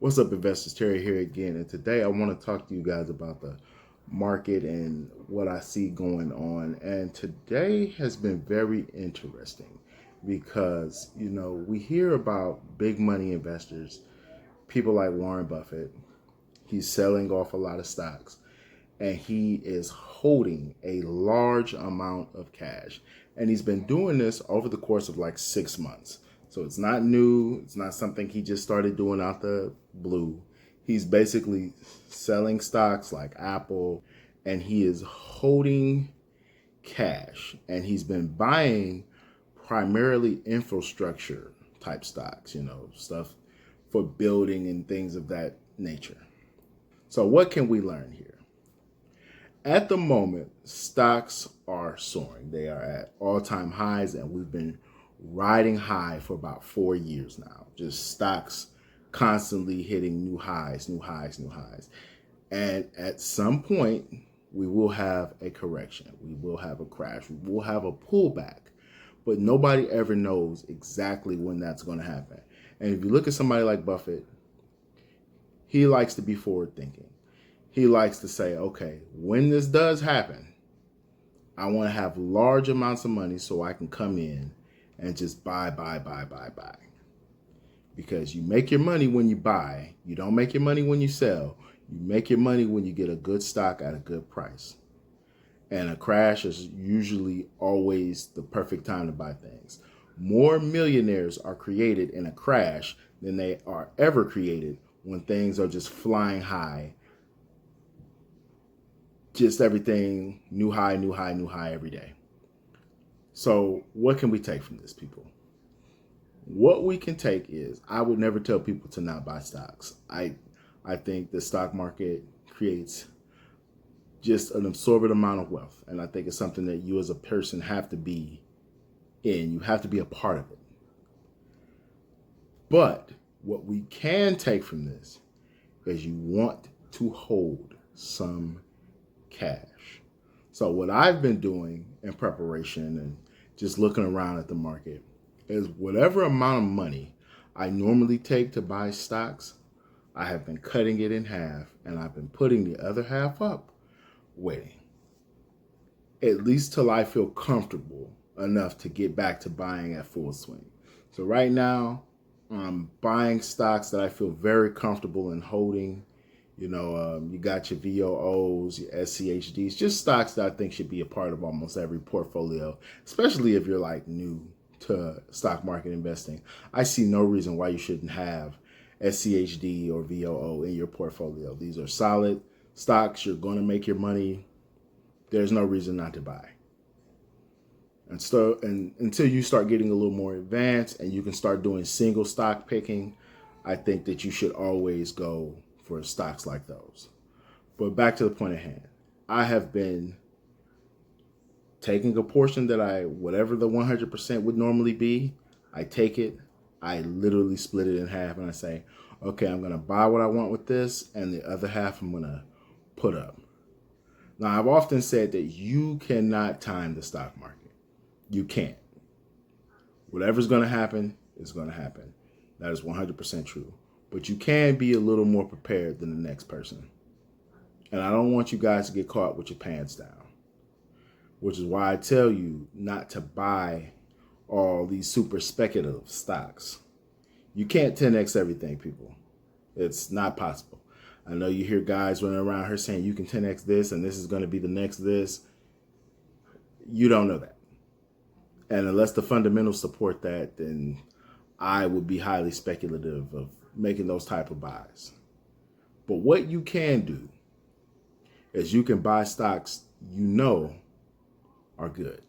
What's up, investors? Terry here again, and today I want to talk to you guys about the market and what I see going on. And today has been very interesting because, we hear about big money investors, people like Warren Buffett. He's selling off a lot of stocks and he is holding a large amount of cash. And he's been doing this over the course of like 6 months. So it's not new. It's not something he just started doing out the blue. He's basically selling stocks like Apple and he is holding cash. And he's been buying primarily infrastructure type stocks, stuff for building and things of that nature. So, what can we learn here? At the moment, stocks are soaring. They are at all-time highs, and we've been riding high for about 4 years now. Just stocks constantly hitting new highs, new highs, new highs. And at some point, we will have a correction. We will have a crash. We will have a pullback. But nobody ever knows exactly when that's going to happen. And if you look at somebody like Buffett, he likes to be forward thinking. He likes to say, okay, when this does happen, I want to have large amounts of money so I can come in and just buy. Because you make your money when you buy. You don't make your money when you sell. You make your money when you get a good stock at a good price. And a crash is usually always the perfect time to buy things. More millionaires are created in a crash than they are ever created when things are just flying high. Just everything new high, new high, new high every day. So what can we take from this, people? What we can take is, I would never tell people to not buy stocks. I think the stock market creates just an absorbent amount of wealth. And I think it's something that you as a person have to be in. You have to be a part of it. But what we can take from this is you want to hold some cash. So what I've been doing in preparation and just looking around at the market is whatever amount of money I normally take to buy stocks, I have been cutting it in half and I've been putting the other half up, waiting. At least till I feel comfortable enough to get back to buying at full swing. So right now, I'm buying stocks that I feel very comfortable in holding. You got your VOOs, your SCHDs, just stocks that I think should be a part of almost every portfolio, especially if you're like new to stock market investing. I see no reason why you shouldn't have SCHD or VOO in your portfolio. These are solid stocks. You're going to make your money. There's no reason not to buy. And until you start getting a little more advanced and you can start doing single stock picking, I think that you should always go for stocks like those. But back to the point at hand. I have been taking a portion whatever the 100% would normally be, I take it, I literally split it in half and I say, okay, I'm going to buy what I want with this and the other half I'm going to put up. Now, I've often said that you cannot time the stock market. You can't. Whatever's going to happen is going to happen. That is 100% true. But you can be a little more prepared than the next person. And I don't want you guys to get caught with your pants down, which is why I tell you not to buy all these super speculative stocks. You can't 10x everything, people. It's not possible. I know you hear guys running around here saying you can 10x this and this is going to be the next this. You don't know that. And unless the fundamentals support that, then I would be highly speculative of making those type of buys. But what you can do is you can buy stocks are good.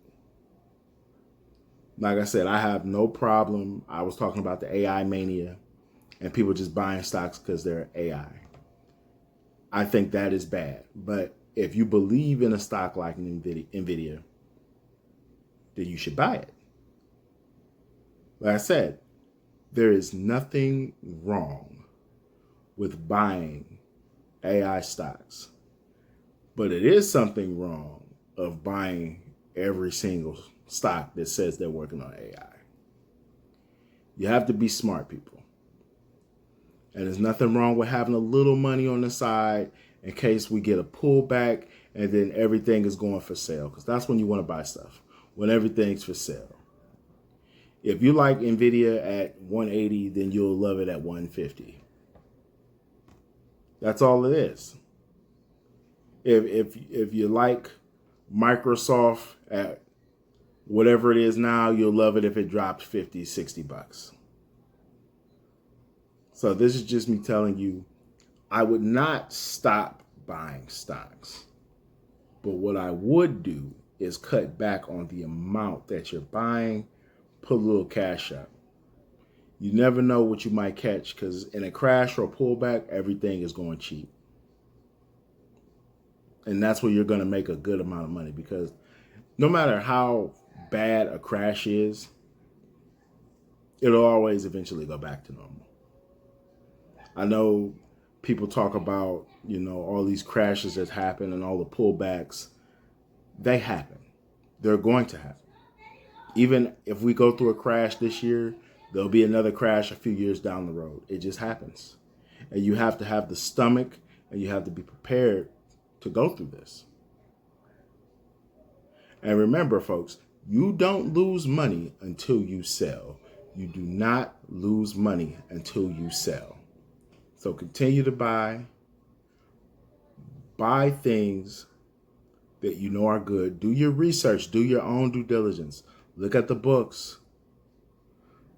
Like I said, I have no problem. I was talking about the AI mania and people just buying stocks because they're AI. I think that is bad. But if you believe in a stock like NVIDIA, then you should buy it. Like I said, there is nothing wrong with buying AI stocks, but it is something wrong of buying every single stock that says they're working on AI. You have to be smart, people. And there's nothing wrong with having a little money on the side in case we get a pullback and then everything is going for sale. Because that's when you want to buy stuff, when everything's for sale. If you like NVIDIA at 180, then you'll love it at 150. That's all it is. If you like Microsoft at whatever it is now, you'll love it if it drops 50, 60 bucks. So this is just me telling you, I would not stop buying stocks. But what I would do is cut back on the amount that you're buying, put a little cash up. You never know what you might catch, because in a crash or a pullback, everything is going cheap. And that's where you're going to make a good amount of money, because no matter how bad a crash is, it'll always eventually go back to normal. I know people talk about, all these crashes that happen and all the pullbacks. They happen. They're going to happen. Even if we go through a crash this year, there'll be another crash a few years down the road. It just happens. And you have to have the stomach and you have to be prepared to go through this. And remember, folks, you don't lose money until you sell. You do not lose money until you sell. So continue to buy things that you know are good. Do your research, do your own due diligence. Look at the books.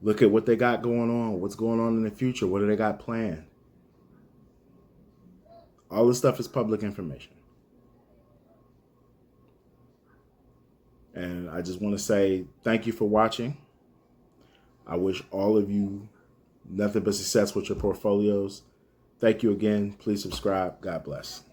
Look at what they got going on, what's going on in the future, what do they got planned. All this stuff is public information. And I just want to say thank you for watching. I wish all of you nothing but success with your portfolios. Thank you again. Please subscribe. God bless.